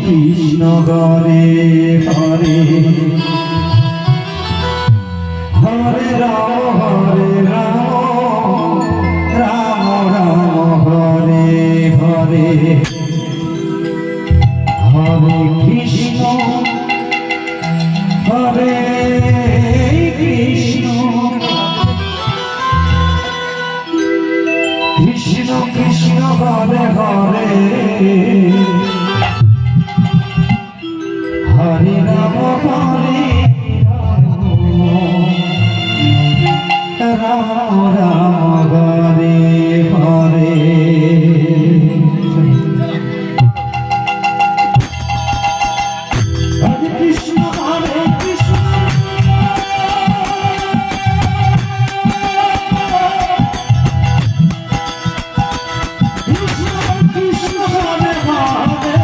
Krishna Hare Hare Hare Ram Ram Ram Hare Hare Hare Krishna Hare Krishna Krishna Krishna Hare Hare Hare Ram Ram Ram Hare Hare Hare Krishna Hare Krishna Krishna Krishna Hare Hare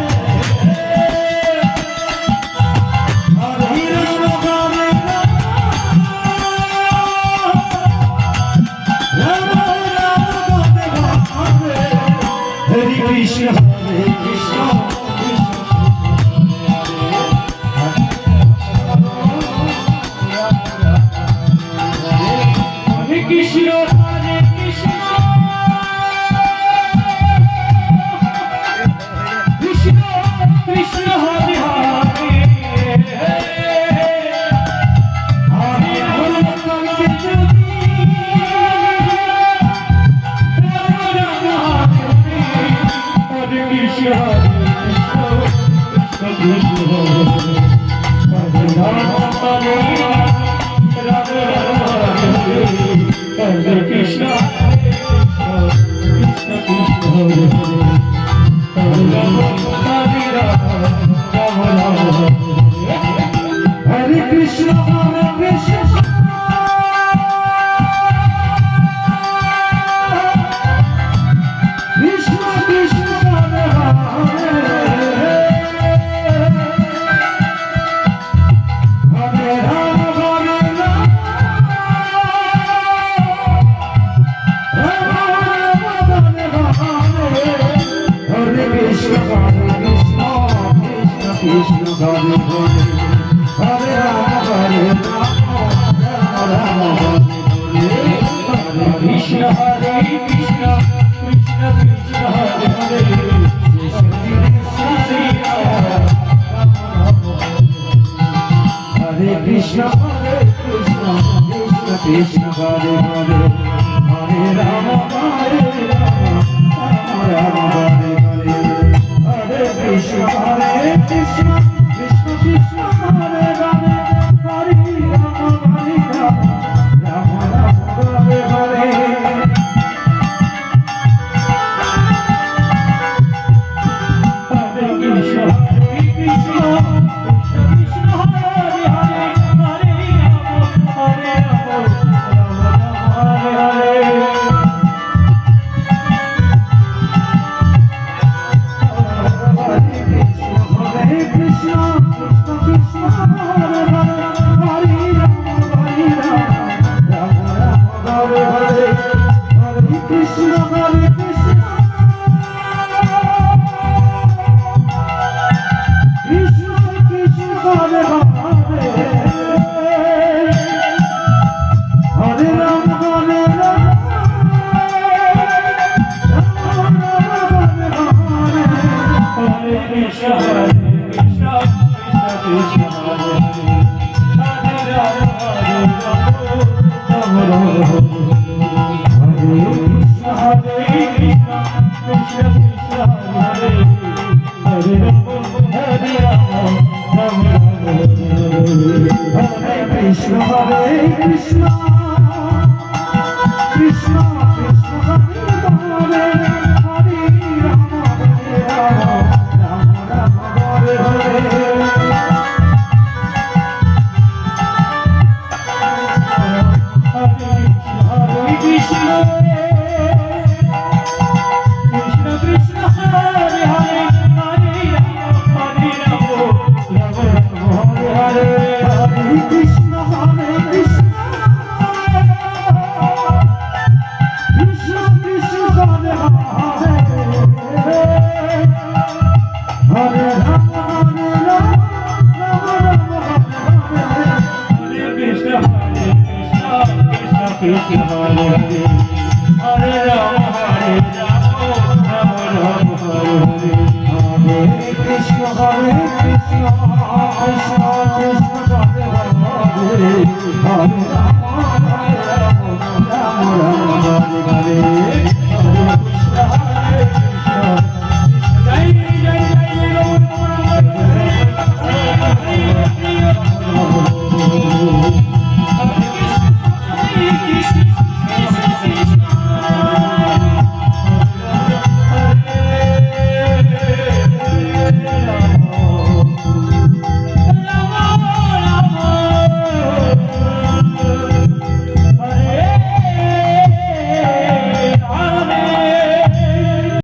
Krishna, Hare Krishna, Hare Krishna, Hare Krishna, Krishna Krishna, Hare Hare, Hare Krishna, Hare Krishna, Hare Krishna, Krishna Krishna, Hare Hare, Hare Rama, Hare Rama, Hare Krishna, Krishna Hare Hare, Hare Rama, Hare Rama, Hare Krishna, Hare Krishna, Krishna Krishna, Hare Hare, Hare Krishna, Hare Krishna, Krishna Krishna, Hare Hare, Hare Rama, Hare Rama, Hare Hare, Hare Krishna, Hare Krishna, Krishna Krishna, Hare Hare, Hare Rama, Hare Rama, Rama Rama, Hare Hare. Hare Krishna, Hare Krishna, Krishna Krishna, Hare Hare, Hare Rama, Rama Rama, Hare Hare. Hare Krishna, Krishna Krishna, Hare Hare, Hare Rama, Rama Rama, Hare Hare. Hare Krishna, Hare Krishna, Krishna Krishna, Hare Hare, Hare Rama, Hare Rama, Rama Rama, Hare Hare. Hare Krishna, Hare Krishna, Krishna Krishna, Hare Hare, Hare Rama, Hare Rama, Rama Rama, Hare Krishna, Hare Krishna, Krishna Krishna, Hare Hare, Hare Rama, Hare Rama, Rama Rama, Hare Krishna, Hare Krishna, Krishna Krishna, Hare Hare, Hare Rama, Hare Rama, Rama Rama, Hare Hare. Hare Krishna, Krishna Krishna, Hare Ram Hare Hare Hare Krishna Krishna Krishna Krishna Hare Hare Hare